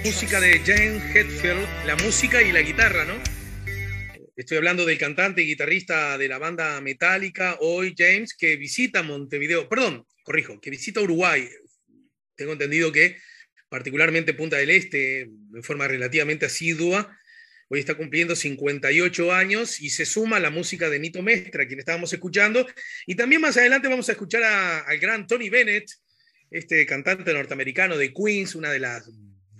Música de James Hetfield, la música y la guitarra, ¿no? Estoy hablando del cantante y guitarrista de la banda Metallica, hoy James, que visita Montevideo, perdón, corrijo, que visita Uruguay. Tengo entendido que particularmente Punta del Este, de forma relativamente asidua, hoy está cumpliendo 58 años y se suma a la música de Nito Mestra, quien estábamos escuchando, y también más adelante vamos a escuchar al gran Tony Bennett, este cantante norteamericano de Queens, una de las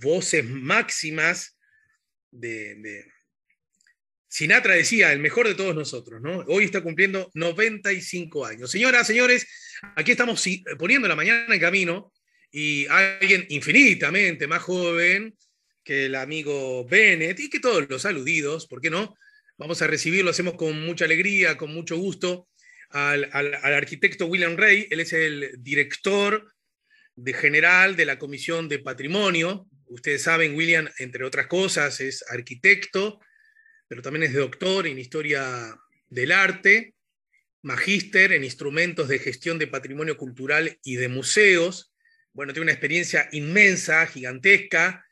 voces máximas de Sinatra decía, el mejor de todos nosotros, ¿no? Hoy está cumpliendo 95 años. Señoras, señores, aquí estamos poniendo la mañana en camino y alguien infinitamente más joven que el amigo Bennett y que todos los aludidos, ¿por qué no? Vamos a recibirlo, hacemos con mucha alegría, con mucho gusto, al arquitecto William Rey. Él es el director general de la Comisión de Patrimonio. Ustedes saben, William, entre otras cosas, es arquitecto, pero también es doctor en Historia del Arte, magíster en Instrumentos de Gestión de Patrimonio Cultural y de Museos. Bueno, tiene una experiencia inmensa, gigantesca,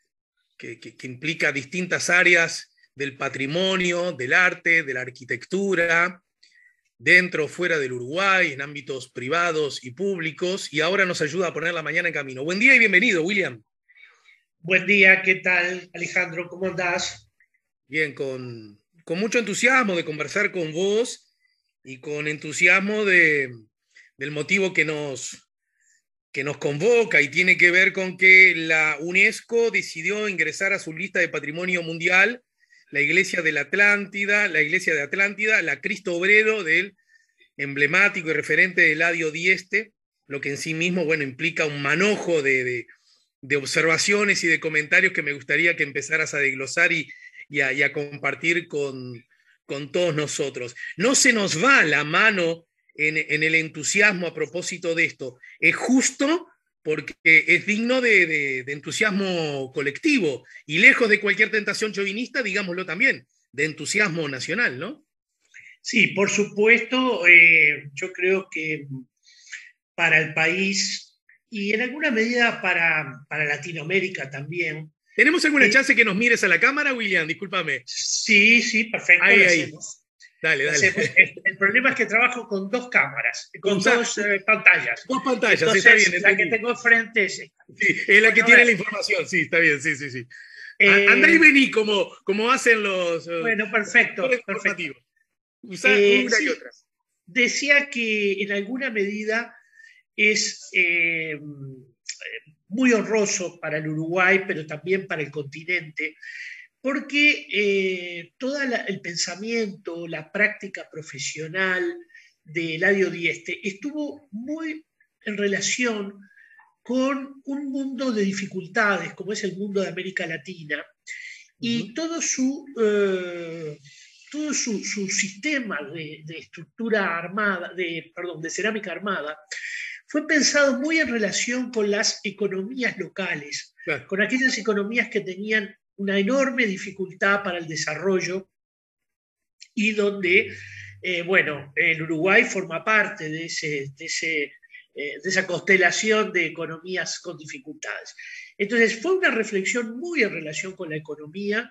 que implica distintas áreas del patrimonio, del arte, de la arquitectura, dentro o fuera del Uruguay, en ámbitos privados y públicos, y ahora nos ayuda a poner la mañana en camino. Buen día y bienvenido, William. Buen día, ¿qué tal, Alejandro? ¿Cómo andás? Bien, con mucho entusiasmo de conversar con vos y con entusiasmo del motivo que nos convoca y tiene que ver con que la UNESCO decidió ingresar a su lista de patrimonio mundial la iglesia de Atlántida, la Cristo Obrero del emblemático y referente Eladio Dieste, lo que en sí mismo, bueno, implica un manojo de observaciones y de comentarios que me gustaría que empezaras a desglosar y a compartir con todos nosotros. No se nos va la mano en el entusiasmo a propósito de esto. Es justo porque es digno de entusiasmo colectivo y lejos de cualquier tentación chauvinista, digámoslo también, de entusiasmo nacional, ¿no? Sí, por supuesto, yo creo que para el país y en alguna medida para Latinoamérica también. ¿Tenemos alguna eh, chance que nos mires a la cámara, William? Discúlpame. sí, sí, perfecto, Ahí, lo ahí. hacemos. Dale, Lo dale. hacemos. El problema es que trabajo con dos cámaras, con Usa dos pantallas. dos pantallas, está bien, Entonces, la que entendido. tengo enfrente es esta. Sí, es la que Bueno, a tiene ver, la información, sí, está bien, sí, sí, sí. Andá y eh, vení como hacen bueno, los conductores perfecto, perfecto. informativos. Usa una y Sí, otra. decía que en alguna medida es muy honroso para el Uruguay, pero también para el continente, porque todo el pensamiento, la práctica profesional de Eladio Dieste estuvo muy en relación con un mundo de dificultades, como es el mundo de América Latina, Uh -huh. y todo su sistema de estructura armada, perdón, de cerámica armada, fue pensado muy en relación con las economías locales, Claro. con aquellas economías que tenían una enorme dificultad para el desarrollo y donde, bueno, el Uruguay forma parte de esa constelación de economías con dificultades. Entonces, fue una reflexión muy en relación con la economía.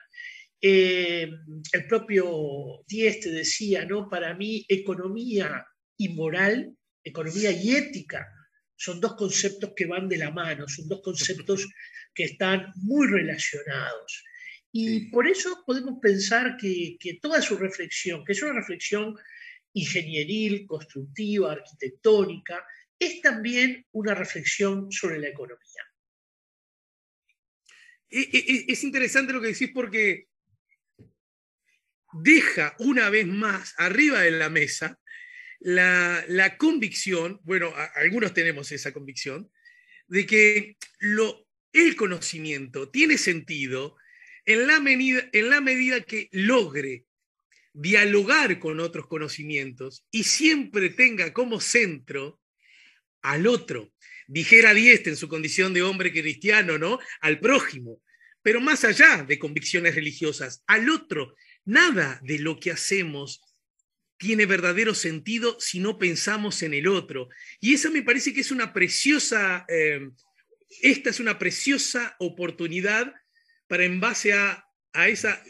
El propio Dieste decía, ¿no? Para mí, economía y moral, economía y ética, son dos conceptos que van de la mano, son dos conceptos que están muy relacionados. Y Sí. por eso podemos pensar que toda su reflexión, que es una reflexión ingenieril, constructiva, arquitectónica, es también una reflexión sobre la economía. Es interesante lo que decís porque deja una vez más arriba de la mesa la convicción, bueno, algunos tenemos esa convicción, de que el conocimiento tiene sentido en la medida que logre dialogar con otros conocimientos y siempre tenga como centro al otro. Dijera Dieste en su condición de hombre cristiano, ¿no? Al prójimo. Pero más allá de convicciones religiosas, al otro. Nada de lo que hacemos tiene verdadero sentido si no pensamos en el otro. Y esa me parece que es una preciosa, esta es una preciosa oportunidad para en base a esa,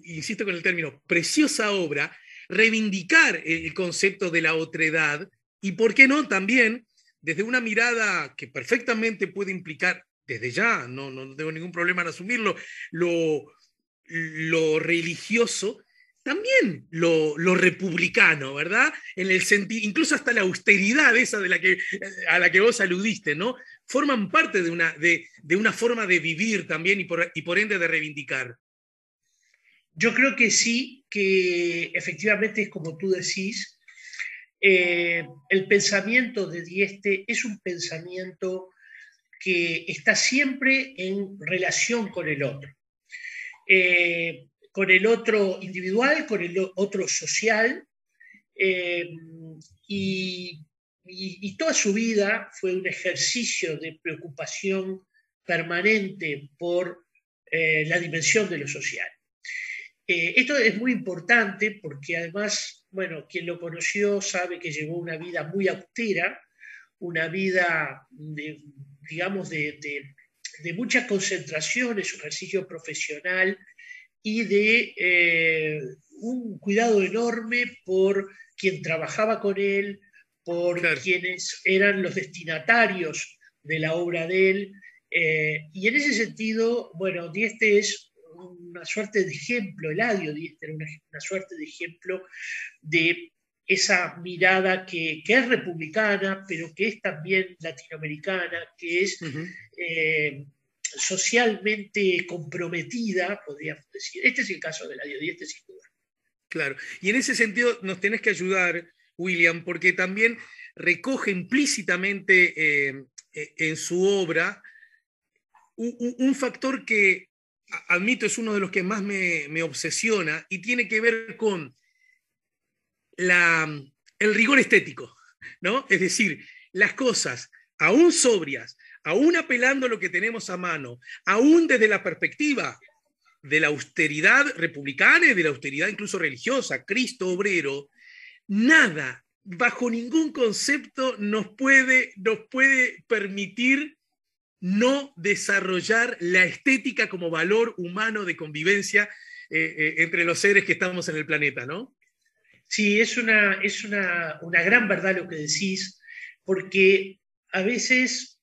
insisto con el término, preciosa obra, reivindicar el concepto de la otredad y, ¿por qué no?, también desde una mirada que perfectamente puede implicar, desde ya, no tengo ningún problema en asumirlo, lo religioso, también lo republicano, ¿verdad? En el sentido, incluso hasta la austeridad esa a la que vos aludiste, ¿no? Forman parte de una forma de vivir también y por ende de reivindicar. Yo creo que sí, que efectivamente es como tú decís, el pensamiento de Dieste es un pensamiento que está siempre en relación con el otro individual, con el otro social, eh, y, y toda su vida fue un ejercicio de preocupación permanente por la dimensión de lo social. Esto es muy importante porque además, bueno, quien lo conoció sabe que llevó una vida muy austera, una vida, digamos, de mucha concentración en su ejercicio profesional y de un cuidado enorme por quien trabajaba con él, por Claro. quienes eran los destinatarios de la obra de él. Y en ese sentido, bueno, Dieste es una suerte de ejemplo, Eladio Dieste era una suerte de ejemplo de esa mirada que es republicana, pero que es también latinoamericana, que es socialmente comprometida, podríamos decir. Este es el caso de Eladio Dieste, sin duda. Claro. Y en ese sentido nos tenés que ayudar, William, porque también recoge implícitamente en su obra un factor que admito es uno de los que más me obsesiona y tiene que ver con el rigor estético, ¿no? Es decir, las cosas, aún sobrias, aún apelando a lo que tenemos a mano, aún desde la perspectiva de la austeridad republicana y de la austeridad incluso religiosa, Cristo obrero, nada, bajo ningún concepto nos puede permitir no desarrollar la estética como valor humano de convivencia entre los seres que estamos en el planeta, ¿no? Sí, es una gran verdad lo que decís, porque a veces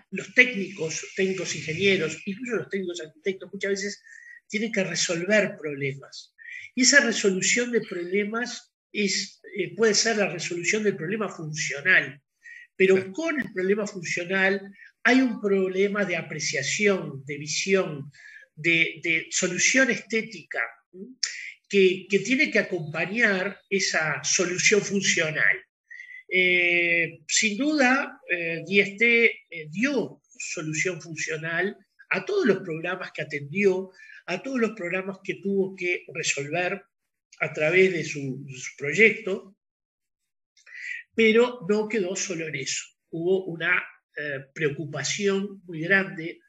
los técnicos ingenieros, incluso los técnicos arquitectos, muchas veces tienen que resolver problemas. Y esa resolución de problemas puede ser la resolución del problema funcional, pero con el problema funcional hay un problema de apreciación, de visión, de solución estética que tiene que acompañar esa solución funcional. Sin duda, Dieste dio solución funcional a todos los programas que atendió, a todos los programas que tuvo que resolver a través de su proyecto, pero no quedó solo en eso. Hubo una preocupación muy grande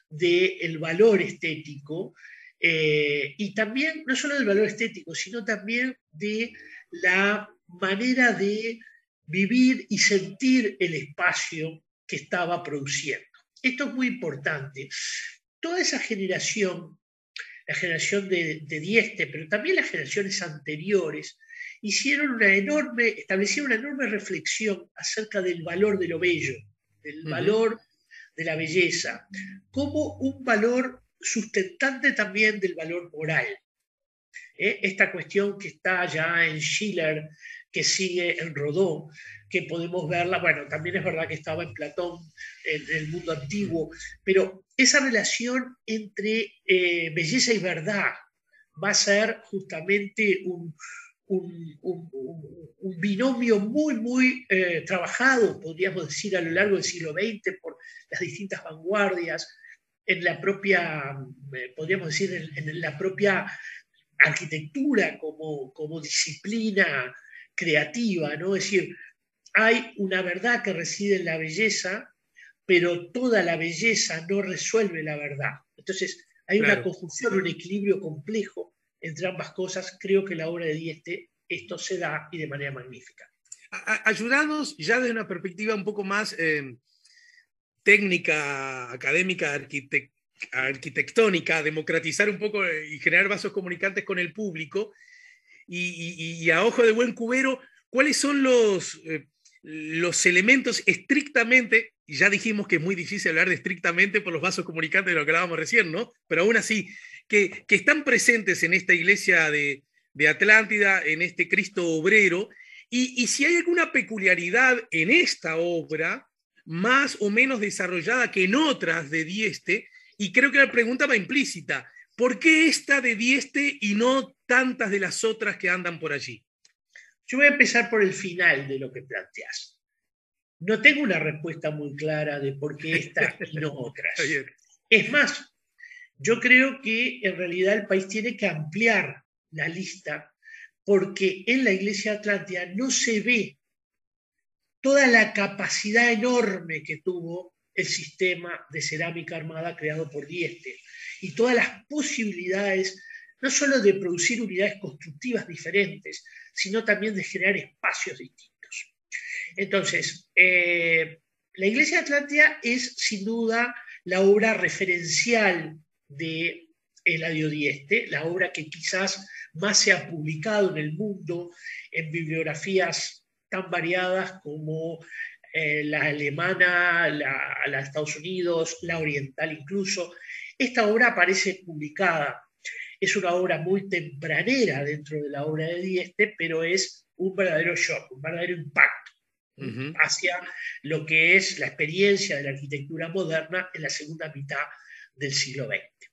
del valor estético y también, no solo del valor estético, sino también de la manera de vivir y sentir el espacio que estaba produciendo. Esto es muy importante. Toda esa generación, la generación de Dieste, pero también las generaciones anteriores, establecieron una enorme reflexión acerca del valor de lo bello, del valor de la belleza, como un valor sustentante también del valor moral. Esta cuestión que está ya en Schiller, que sigue en Rodó, que podemos verla, bueno, también es verdad que estaba en Platón, en el mundo antiguo, pero esa relación entre belleza y verdad va a ser justamente un binomio muy trabajado, podríamos decir, a lo largo del siglo XX por las distintas vanguardias, en la propia, podríamos decir, en la propia arquitectura como disciplina creativa, ¿no? Es decir, hay una verdad que reside en la belleza, pero toda la belleza no resuelve la verdad. Entonces, hay una conjunción, un equilibrio complejo entre ambas cosas. Creo que la obra de Dieste esto se da y de manera magnífica. Ayudanos ya desde una perspectiva un poco más técnica, académica, arquitectónica, democratizar un poco y generar vasos comunicantes con el público. Y a ojo de buen cubero, ¿cuáles son los elementos estrictamente, y ya dijimos que es muy difícil hablar de estrictamente por los vasos comunicantes de lo que hablábamos recién, ¿no? Pero aún así, que están presentes en esta iglesia de Atlántida, en este Cristo obrero, y si hay alguna peculiaridad en esta obra, más o menos desarrollada que en otras de Dieste, y creo que la pregunta va implícita. ¿Por qué esta de Dieste y no tantas de las otras que andan por allí? Yo voy a empezar por el final de lo que planteas. No tengo una respuesta muy clara de por qué esta y no otras. Es más, yo creo que en realidad el país tiene que ampliar la lista porque en la Iglesia Atlántida no se ve toda la capacidad enorme que tuvo el sistema de cerámica armada creado por Dieste y todas las posibilidades, no solo de producir unidades constructivas diferentes, sino también de generar espacios distintos. Entonces, la Iglesia Atlántida es sin duda la obra referencial de Eladio Dieste, la obra que quizás más se ha publicado en el mundo en bibliografías tan variadas como la alemana, la de Estados Unidos, la oriental incluso. Esta obra aparece publicada. Es una obra muy tempranera dentro de la obra de Dieste, pero es un verdadero shock, un verdadero impacto hacia lo que es la experiencia de la arquitectura moderna en la segunda mitad del siglo XX.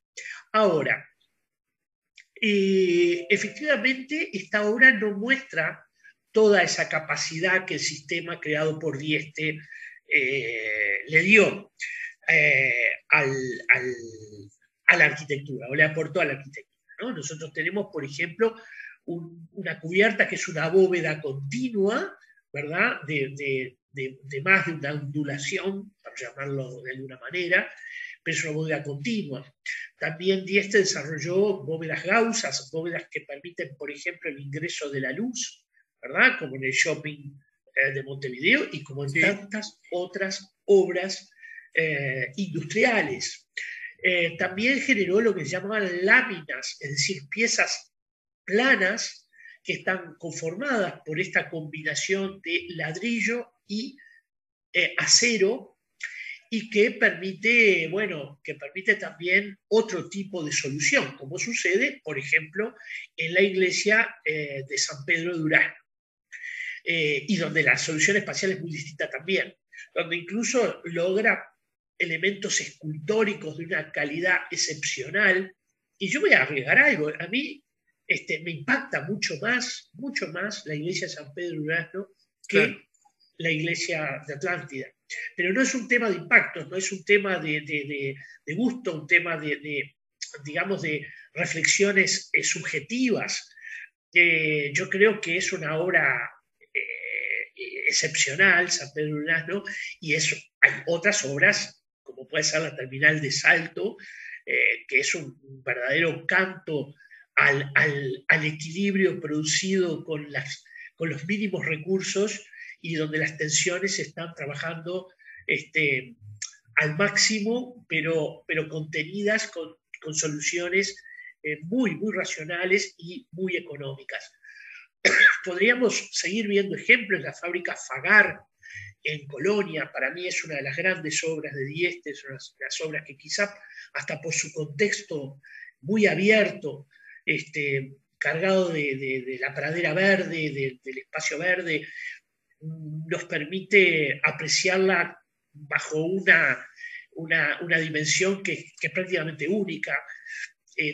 Ahora, efectivamente, esta obra no muestra toda esa capacidad que el sistema creado por Dieste le dio a la arquitectura, o le aportó a la arquitectura, ¿no? Nosotros tenemos, por ejemplo, una cubierta que es una bóveda continua, ¿verdad? De más de una ondulación, para llamarlo de alguna manera, pero es una bóveda continua. También Dieste desarrolló bóvedas gausas, bóvedas que permiten, por ejemplo, el ingreso de la luz, ¿verdad? Como en el shopping de Montevideo y como en tantas otras obras industriales. También generó lo que se llamaban láminas, es decir, piezas planas que están conformadas por esta combinación de ladrillo y acero y que permite, bueno, que permite también otro tipo de solución, como sucede, por ejemplo, en la iglesia de San Pedro de Durazno, y donde la solución espacial es muy distinta también, donde incluso logra elementos escultóricos de una calidad excepcional. Y yo voy a agregar algo, a mí me impacta mucho más la iglesia de San Pedro de Durazno que la iglesia de Atlántida. Pero no es un tema de impacto, no es un tema de gusto, un tema digamos, de reflexiones subjetivas. Yo creo que es una obra excepcional, San Pedro de Durazno, y hay otras obras, como puede ser la Terminal de Salto, que es un verdadero canto al equilibrio producido con los mínimos recursos y donde las tensiones están trabajando al máximo, pero contenidas con soluciones muy, muy racionales y muy económicas. Podríamos seguir viendo ejemplos. La fábrica Fagar en Colonia, para mí es una de las grandes obras de Dieste, es una de las obras que quizá hasta por su contexto muy abierto, cargado de la pradera verde, del espacio verde, nos permite apreciarla bajo una dimensión que es prácticamente única.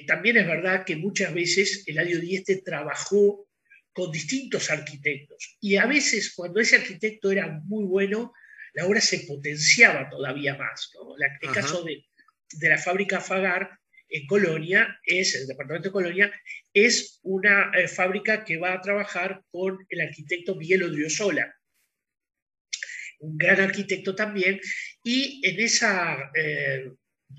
También es verdad que muchas veces Eladio Dieste trabajó con distintos arquitectos y a veces cuando ese arquitecto era muy bueno, la obra se potenciaba todavía más, ¿no? El caso de la fábrica Fagar en Colonia, el departamento de Colonia, es una fábrica que va a trabajar con el arquitecto Miguel Odriozola, un gran arquitecto también, y en esa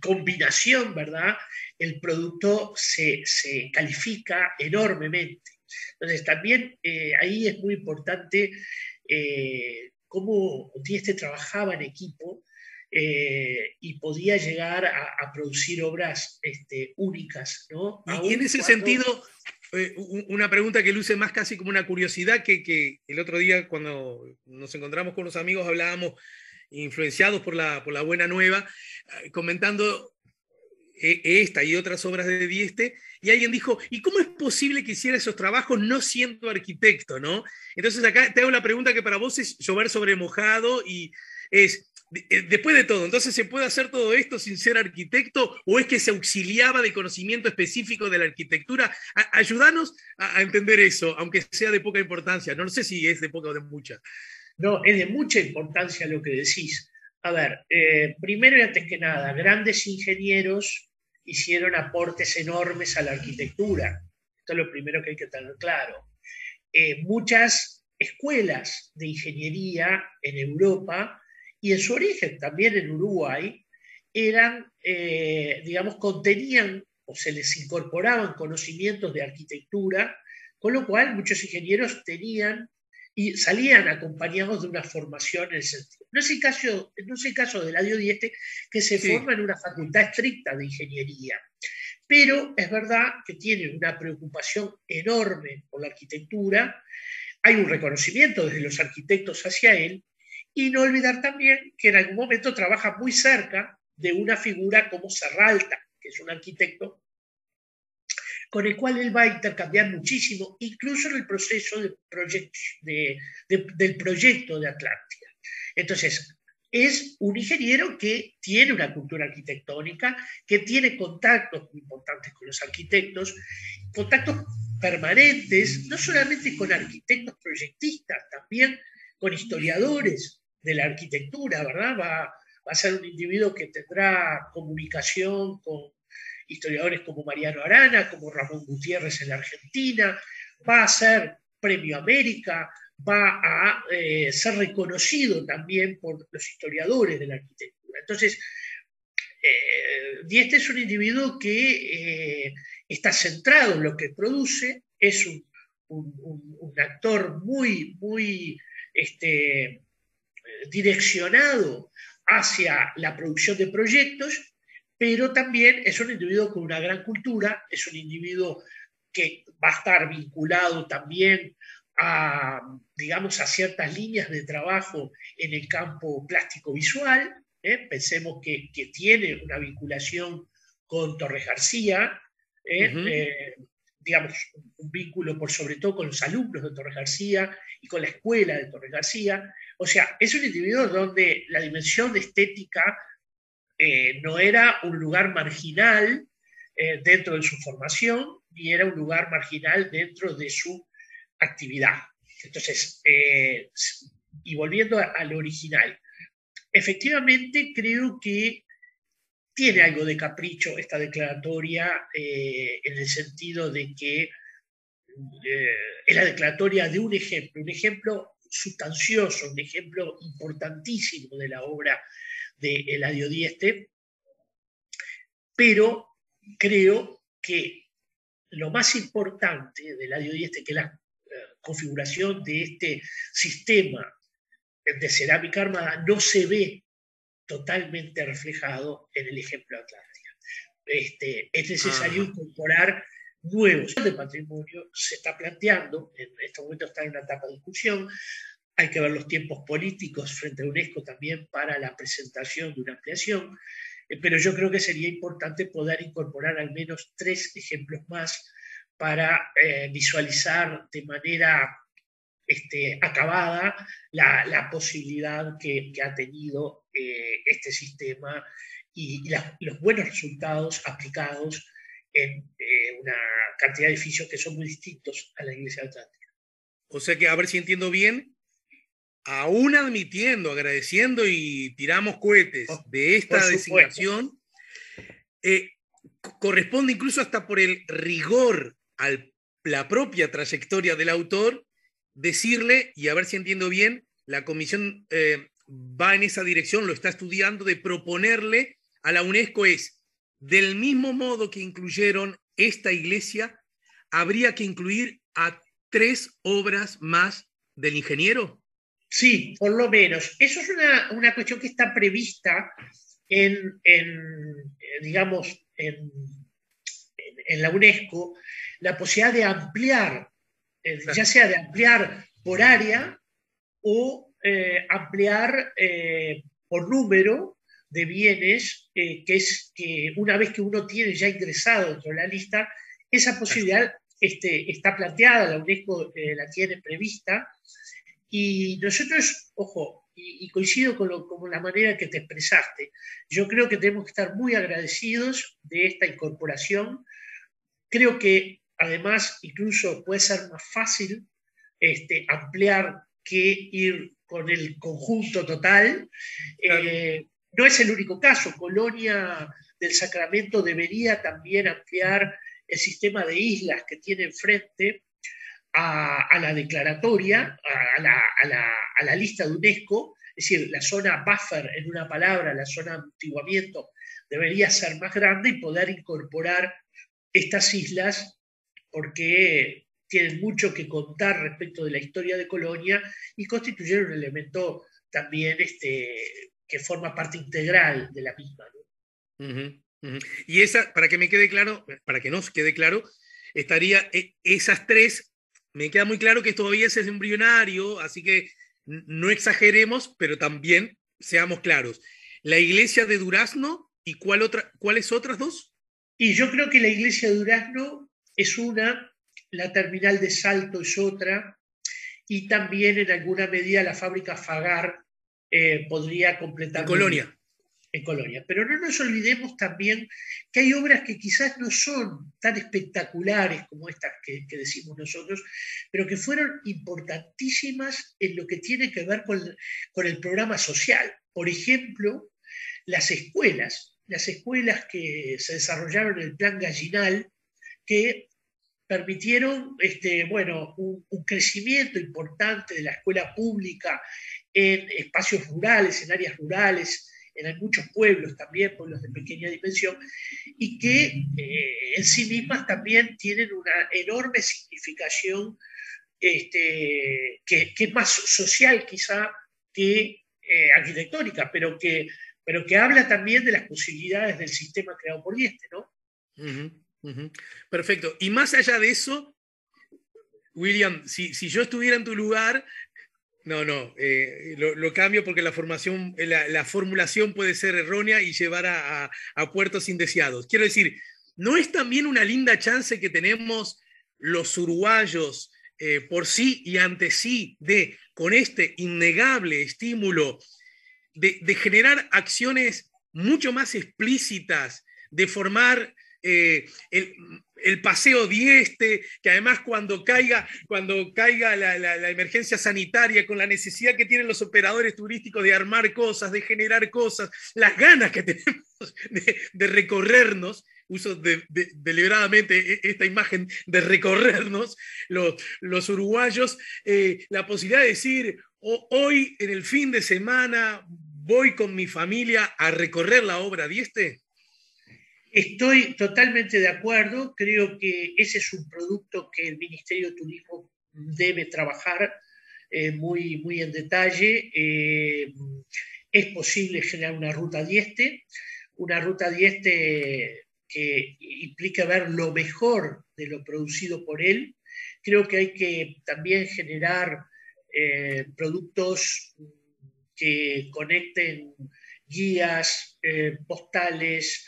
combinación, ¿verdad?, el producto se califica enormemente. Entonces, también ahí es muy importante cómo Dieste trabajaba en equipo y podía llegar a producir obras únicas, ¿no? Y en Aun ese cuando... sentido, una pregunta que luce más casi como una curiosidad, que el otro día cuando nos encontramos con los amigos hablábamos, influenciados por la Buena Nueva, comentando esta y otras obras de Dieste, y alguien dijo, ¿y cómo es posible que hiciera esos trabajos no siendo arquitecto, no? Entonces acá te hago la pregunta que para vos es llover sobre mojado, y es, después de todo, entonces ¿se puede hacer todo esto sin ser arquitecto, o es que se auxiliaba de conocimiento específico de la arquitectura? Ayúdanos a entender eso, aunque sea de poca importancia, no sé si es de poca o de mucha. No, es de mucha importancia lo que decís. A ver, primero y antes que nada, grandes ingenieros hicieron aportes enormes a la arquitectura. Esto es lo primero que hay que tener claro. Muchas escuelas de ingeniería en Europa y en su origen también en Uruguay eran, digamos, contenían o se les incorporaban conocimientos de arquitectura, con lo cual muchos ingenieros tenían y salían acompañados de una formación en el sentido. No es el caso de Eladio Dieste, que se Sí, forma en una facultad estricta de ingeniería, pero es verdad que tiene una preocupación enorme por la arquitectura, hay un reconocimiento desde los arquitectos hacia él, y no olvidar también que en algún momento trabaja muy cerca de una figura como Serralta, que es un arquitecto con el cual él va a intercambiar muchísimo, incluso en el proceso del proyecto de Atlántida. Entonces, es un ingeniero que tiene una cultura arquitectónica, que tiene contactos muy importantes con los arquitectos, contactos permanentes, no solamente con arquitectos proyectistas, también con historiadores de la arquitectura, ¿verdad? Va a ser un individuo que tendrá comunicación con historiadores como Mariano Arana, como Ramón Gutiérrez en la Argentina, va a ser Premio América, va a ser reconocido también por los historiadores de la arquitectura. Entonces, Dieste es un individuo que está centrado en lo que produce, es un actor muy direccionado hacia la producción de proyectos, pero también es un individuo con una gran cultura, es un individuo que va a estar vinculado también a, digamos, a ciertas líneas de trabajo en el campo plástico visual. Pensemos que tiene una vinculación con Torres García, uh ¿eh? -huh. Digamos, un vínculo por sobre todo con los alumnos de Torres García y con la escuela de Torres García. O sea, es un individuo donde la dimensión de estética no era un lugar marginal dentro de su formación, ni era un lugar marginal dentro de su actividad. Entonces, y volviendo al original, efectivamente creo que tiene algo de capricho esta declaratoria en el sentido de que es la declaratoria de un ejemplo sustancioso, un ejemplo importantísimo de la obra de Eladio Dieste, pero creo que lo más importante de Eladio Dieste, que es la configuración de este sistema de cerámica armada, no se ve totalmente reflejado en el ejemplo de Atlántida. Es necesario Ajá. incorporar nuevos de patrimonio, se está planteando, en este momento está en una etapa de discusión, hay que ver los tiempos políticos frente a UNESCO también para la presentación de una ampliación, pero yo creo que sería importante poder incorporar al menos 3 ejemplos más para visualizar de manera acabada la posibilidad que ha tenido este sistema y los buenos resultados aplicados en una cantidad de edificios que son muy distintos a la Iglesia Atlántica. O sea que, a ver si entiendo bien, aún admitiendo, agradeciendo y tiramos cohetes Oh, de por esta supuesto. designación, eh, corresponde incluso hasta por el rigor a la propia trayectoria del autor, decirle, y a ver si entiendo bien, la comisión va en esa dirección, lo está estudiando, de proponerle a la UNESCO es, del mismo modo que incluyeron esta iglesia, habría que incluir a 3 obras más del ingeniero. Sí, por lo menos. Eso es una cuestión que está prevista digamos, en la UNESCO, la posibilidad de ampliar, ya Claro, sea de ampliar por área o ampliar por número de bienes, que es que una vez que uno tiene ya ingresado dentro de la lista, esa claro. posibilidad está planteada, la UNESCO la tiene prevista, y nosotros, ojo, y coincido con la manera que te expresaste, yo creo que tenemos que estar muy agradecidos de esta incorporación. Creo que además incluso puede ser más fácil ampliar que ir con el conjunto total. Claro. No es el único caso. Colonia del Sacramento debería también ampliar el sistema de islas que tiene enfrente a la declaratoria, a la lista de UNESCO, es decir, la zona buffer, en una palabra, la zona de amortiguamiento, debería ser más grande y poder incorporar estas islas porque tienen mucho que contar respecto de la historia de Colonia y constituyen un elemento también que forma parte integral de la misma, ¿no? Ujú, ujú. Y esa, para que me quede claro, para que nos quede claro, estaría esas tres, me queda muy claro que todavía es embrionario, así que no exageremos, pero también seamos claros. La iglesia de Durazno y ¿cuáles otras dos? Y yo creo que la iglesia de Durazno es una, la terminal de Salto es otra, y también en alguna medida la fábrica Fagar podría En completar muy bien Colonia. en Colonia. Pero no nos olvidemos también que hay obras que quizás no son tan espectaculares como estas que decimos nosotros, pero que fueron importantísimas en lo que tiene que ver con el programa social. Por ejemplo, las escuelas que se desarrollaron en el Plan Gallinal, que permitieron bueno, un crecimiento importante de la escuela pública en espacios rurales, en áreas rurales, en muchos pueblos también, pueblos de pequeña dimensión, y que en sí mismas también tienen una enorme significación que es más social quizá que arquitectónica, pero que habla también de las posibilidades del sistema creado por Dieste, ¿no? Ujú, ujú. Perfecto. Y más allá de eso, William, si yo estuviera en tu lugar, no, no, lo cambio porque la formulación puede ser errónea y llevar a puertos indeseados. Quiero decir, ¿no es también una linda chance que tenemos los uruguayos por sí y ante sí con este innegable estímulo de generar acciones mucho más explícitas, de formar el paseo Dieste, que además cuando caiga la emergencia sanitaria, con la necesidad que tienen los operadores turísticos de armar cosas, de generar cosas, las ganas que tenemos de recorrernos, uso deliberadamente esta imagen de recorrernos, los uruguayos, la posibilidad de decir, hoy en el fin de semana voy con mi familia a recorrer la obra Dieste. Estoy totalmente de acuerdo, creo que ese es un producto que el Ministerio de Turismo debe trabajar muy en detalle. Es posible generar una ruta Dieste que implica ver lo mejor de lo producido por él. Creo que hay que también generar productos que conecten guías, postales,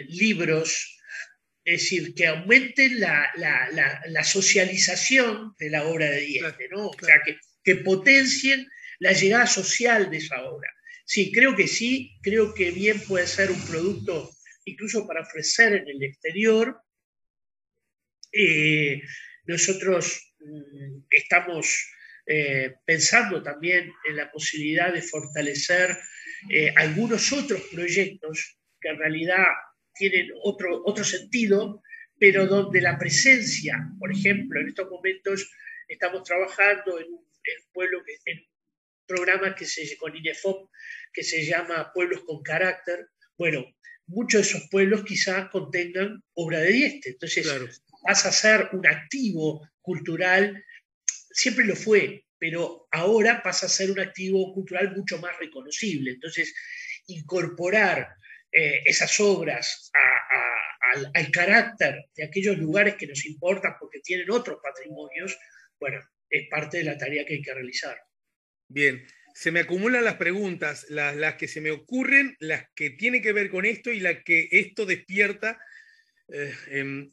libros, es decir, que aumenten la socialización de la obra de Claro, Dieste, ¿no? O sea, claro. que potencien la llegada social de esa obra. Sí, creo que bien puede ser un producto incluso para ofrecer en el exterior. Eh, Nosotros estamos pensando también en la posibilidad de fortalecer algunos otros proyectos que en realidad tienen otro sentido, pero donde la presencia, por ejemplo, en estos momentos estamos trabajando en un pueblo, en un programa con INEFOP que se llama Pueblos con Carácter. Bueno, muchos de esos pueblos quizás contengan obra de Dieste. Entonces, Claro. pasa a ser un activo cultural, siempre lo fue, pero ahora pasa a ser un activo cultural mucho más reconocible. Entonces, incorporar esas obras al carácter de aquellos lugares que nos importan porque tienen otros patrimonios, bueno, es parte de la tarea que hay que realizar. Bien, se me acumulan las preguntas, las que se me ocurren, las que tienen que ver con esto y las que esto despierta en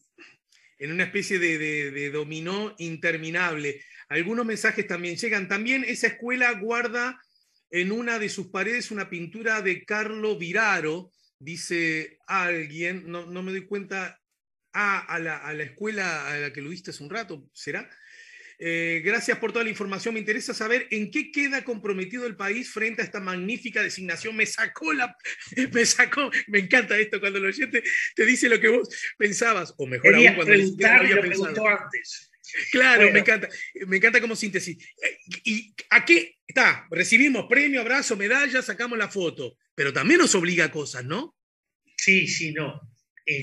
una especie de dominó interminable. Algunos mensajes también llegan. También esa escuela guarda en una de sus paredes una pintura de Carlo Viraro, dice alguien, no me doy cuenta, a la escuela a la que lo viste hace un rato, ¿será? Gracias por toda la información. Me interesa saber en qué queda comprometido el país frente a esta magnífica designación. Me encanta esto cuando el oyente te dice lo que vos pensabas, o mejor aún cuando ni siquiera lo había pensado. Antes. Claro, bueno. Me encanta como síntesis. ¿Y aquí está? Recibimos premio, abrazo, medalla, sacamos la foto, pero también nos obliga a cosas, ¿no? Sí, no.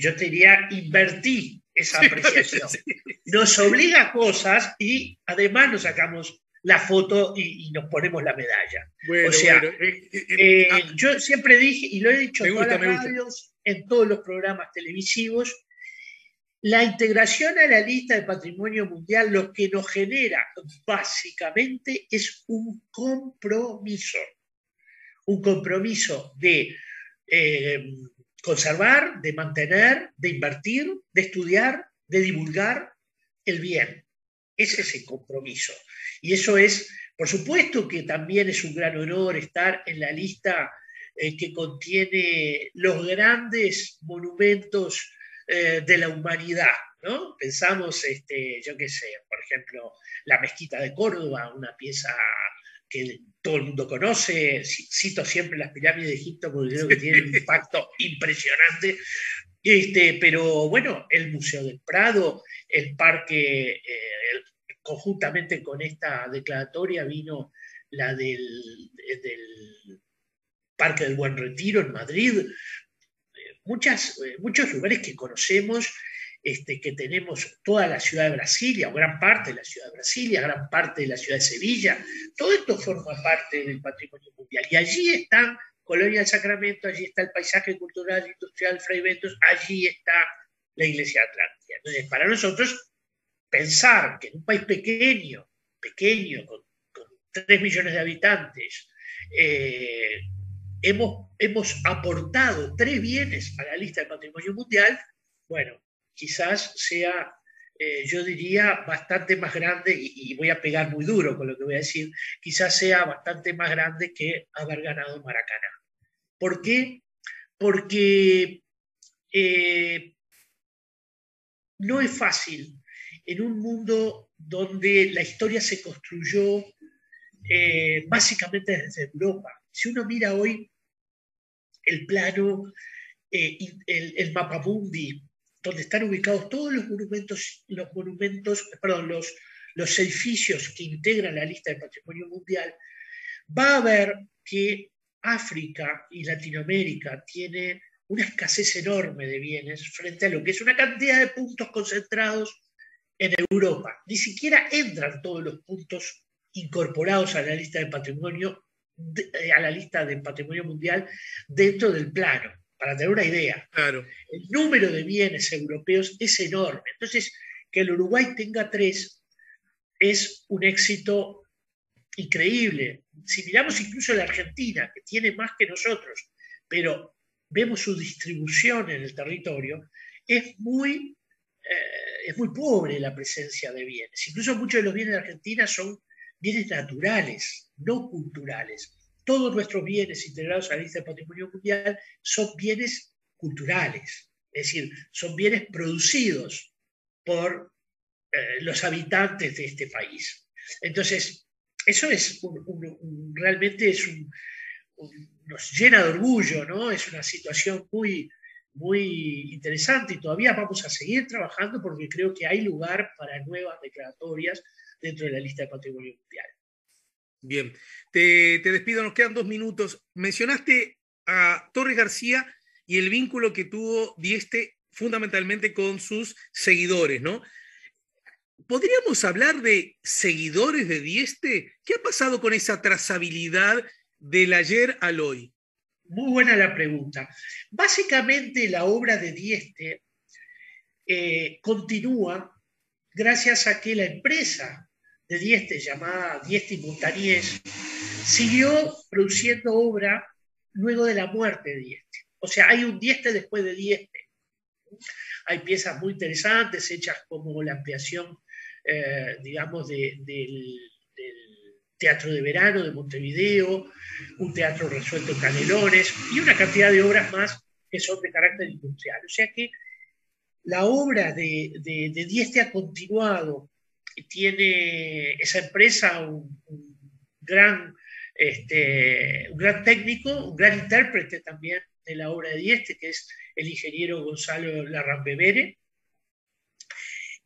Yo te diría, invertí esa apreciación. Sí. Nos obliga a cosas y además nos sacamos la foto y nos ponemos la medalla. Bueno, o sea, yo siempre dije, y lo he dicho en todas las radios, en todos los programas televisivos, la integración a la lista de patrimonio mundial lo que nos genera básicamente es un compromiso de conservar, de mantener, de invertir, de estudiar, de divulgar el bien. Ese es el compromiso. Y eso es, por supuesto que también es un gran honor estar en la lista que contiene los grandes monumentos de la humanidad, ¿no? Pensamos, yo qué sé, por ejemplo, la Mezquita de Córdoba, una pieza que todo el mundo conoce, cito siempre las pirámides de Egipto porque creo que tienen un impacto impresionante, pero bueno, el Museo del Prado, el parque, conjuntamente con esta declaratoria vino la del Parque del Buen Retiro en Madrid, muchos lugares que conocemos, que tenemos toda la ciudad de Brasilia, o gran parte de la ciudad de Brasilia, gran parte de la ciudad de Sevilla, todo esto forma parte del patrimonio mundial. Y allí están Colonia del Sacramento, allí está el paisaje cultural industrial Fray Bentos, allí está la iglesia de Atlántida. Entonces, para nosotros, pensar que en un país pequeño, con 3 millones de habitantes, hemos aportado 3 bienes a la lista del patrimonio mundial, bueno, quizás sea, yo diría, bastante más grande, y voy a pegar muy duro con lo que voy a decir, quizás sea bastante más grande que haber ganado Maracaná. ¿Por qué? Porque no es fácil en un mundo donde la historia se construyó básicamente desde Europa. Si uno mira hoy el plano, el mapamundi, donde están ubicados todos los edificios que integran la lista de patrimonio mundial, va a ver que África y Latinoamérica tiene una escasez enorme de bienes frente a lo que es una cantidad de puntos concentrados en Europa. Ni siquiera entran todos los puntos incorporados a la lista de patrimonio, a la lista de patrimonio mundial dentro del plano, para tener una idea. Claro. El número de bienes europeos es enorme. Entonces, que el Uruguay tenga 3 es un éxito increíble. Si miramos incluso la Argentina, que tiene más que nosotros, pero vemos su distribución en el territorio, es muy pobre la presencia de bienes. Incluso muchos de los bienes de Argentina son bienes naturales, no culturales. Todos nuestros bienes integrados a la lista de patrimonio mundial son bienes culturales, es decir, son bienes producidos por los habitantes de este país. Entonces, eso es realmente nos llena de orgullo, ¿no? Es una situación muy, muy interesante y todavía vamos a seguir trabajando porque creo que hay lugar para nuevas declaratorias dentro de la lista de patrimonio mundial. Bien, te despido, nos quedan 2 minutos. Mencionaste a Torres García y el vínculo que tuvo Dieste fundamentalmente con sus seguidores, ¿no? ¿Podríamos hablar de seguidores de Dieste? ¿Qué ha pasado con esa trazabilidad del ayer al hoy? Muy buena la pregunta. Básicamente la obra de Dieste continúa gracias a que la empresa de Dieste, llamada Dieste y Montañés, siguió produciendo obra luego de la muerte de Dieste. O sea, hay un Dieste después de Dieste. Hay piezas muy interesantes hechas como la ampliación, digamos, del Teatro de Verano de Montevideo, un teatro resuelto en Canelones y una cantidad de obras más que son de carácter industrial. O sea que la obra de Dieste ha continuado. Tiene esa empresa un gran técnico, un gran intérprete también de la obra de Dieste, que es el ingeniero Gonzalo Larrambevere,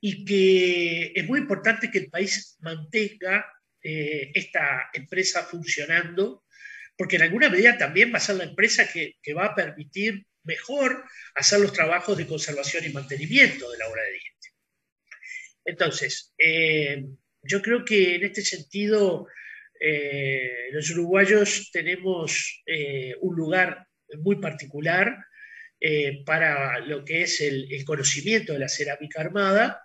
y que es muy importante que el país mantenga esta empresa funcionando, porque en alguna medida también va a ser la empresa que va a permitir mejor hacer los trabajos de conservación y mantenimiento de la obra de Dieste. Entonces, yo creo que en este sentido los uruguayos tenemos un lugar muy particular para lo que es el conocimiento de la cerámica armada,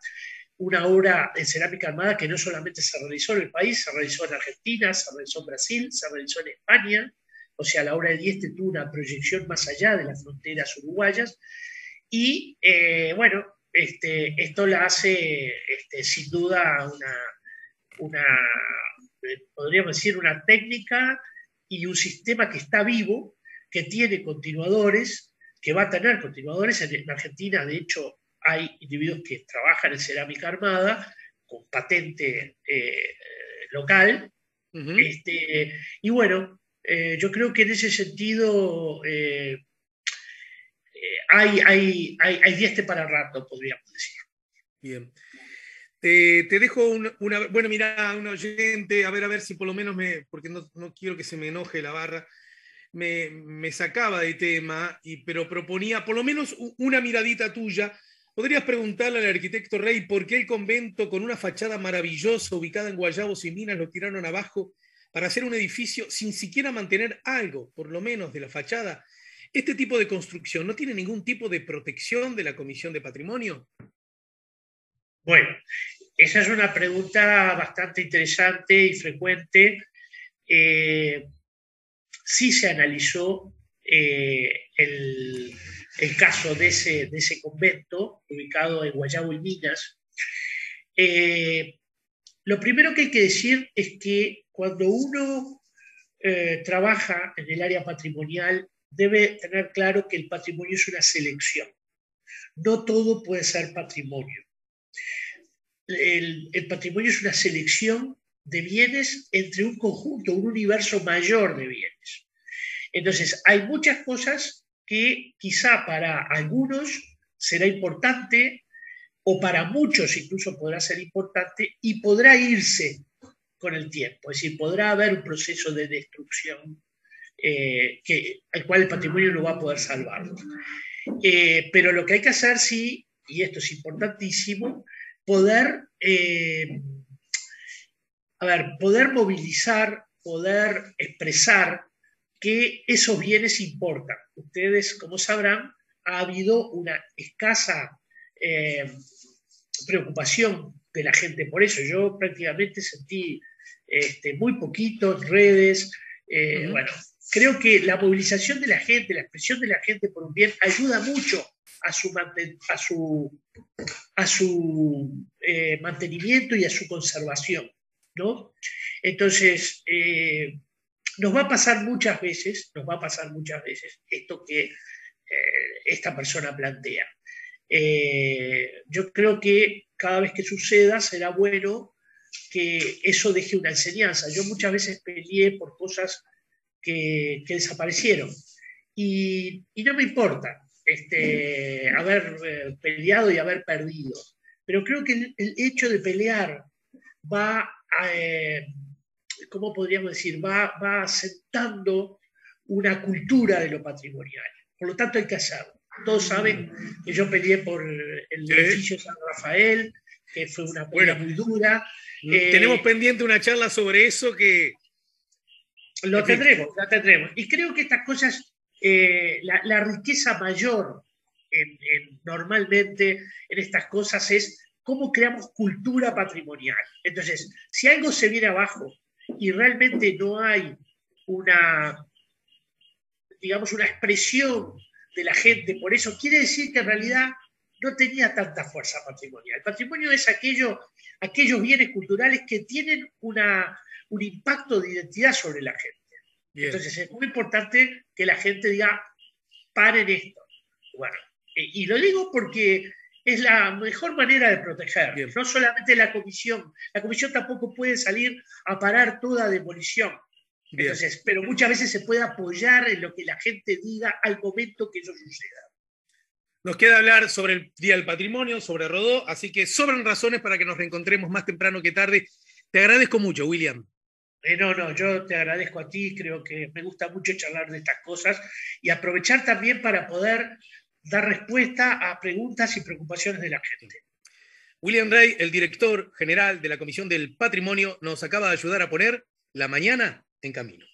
una obra en cerámica armada que no solamente se realizó en el país, se realizó en Argentina, se realizó en Brasil, se realizó en España, o sea, la obra de Dieste tuvo una proyección más allá de las fronteras uruguayas, y bueno, esto la hace sin duda una, podríamos decir, una técnica y un sistema que está vivo, que tiene continuadores, que va a tener continuadores. En Argentina, de hecho, hay individuos que trabajan en cerámica armada con patente local. Uh-huh. Y bueno, yo creo que en ese sentido hay Dieste para rato, podríamos decir. Bien. Te dejo bueno, mira, un oyente, a ver si por lo menos porque no quiero que se me enoje la barra, me sacaba de tema, pero proponía por lo menos una miradita tuya. ¿Podrías preguntarle al arquitecto Rey por qué el convento con una fachada maravillosa ubicada en Guayabos y Minas lo tiraron abajo para hacer un edificio sin siquiera mantener algo, por lo menos, de la fachada? ¿Este tipo de construcción no tiene ningún tipo de protección de la Comisión de Patrimonio? Bueno, esa es una pregunta bastante interesante y frecuente. Sí se analizó el caso de ese convento ubicado en Guayabo y Minas. Lo primero que hay que decir es que cuando uno trabaja en el área patrimonial, debe tener claro que el patrimonio es una selección. No todo puede ser patrimonio. El patrimonio es una selección de bienes entre un conjunto, un universo mayor de bienes. Entonces, hay muchas cosas que quizá para algunos será importante o para muchos incluso podrá ser importante y podrá irse con el tiempo. Es decir, podrá haber un proceso de destrucción al cual el patrimonio no va a poder salvarlo. Pero lo que hay que hacer, sí, y esto es importantísimo, poder movilizar, poder expresar que esos bienes importan. Ustedes, como sabrán, ha habido una escasa preocupación de la gente por eso. Yo prácticamente sentí muy poquito en redes. Uh-huh. Bueno, creo que la movilización de la gente, la expresión de la gente por un bien, ayuda mucho a su mantenimiento y a su conservación, ¿no? Entonces, nos va a pasar muchas veces esto que esta persona plantea. Yo creo que cada vez que suceda será bueno que eso deje una enseñanza. Yo muchas veces peleé por cosas que desaparecieron y no me importa haber peleado y haber perdido, pero creo que el hecho de pelear va ¿cómo podríamos decir? Va asentando una cultura de lo patrimonial. Por lo tanto, hay que hacerlo. Todos saben que yo peleé por el edificio San Rafael, que fue una pelea muy dura. Tenemos pendiente una charla sobre eso que... Lo tendremos. Y creo que estas cosas, la riqueza mayor normalmente en estas cosas es cómo creamos cultura patrimonial. Entonces, si algo se viene abajo y realmente no hay digamos, una expresión de la gente, por eso quiere decir que en realidad no tenía tanta fuerza patrimonial. El patrimonio es aquellos bienes culturales que tienen un impacto de identidad sobre la gente. Bien. Entonces es muy importante que la gente diga, paren esto. Bueno, y lo digo porque es la mejor manera de proteger. Bien. No solamente la comisión tampoco puede salir a parar toda demolición. Bien. Entonces, pero muchas veces se puede apoyar en lo que la gente diga al momento que eso suceda. Nos queda hablar sobre el Día del Patrimonio, sobre Rodó, así que sobran razones para que nos reencontremos más temprano que tarde. Te agradezco mucho, William. No, yo te agradezco a ti, creo que me gusta mucho charlar de estas cosas y aprovechar también para poder dar respuesta a preguntas y preocupaciones de la gente. William Rey, el director general de la Comisión del Patrimonio, nos acaba de ayudar a poner la mañana en camino.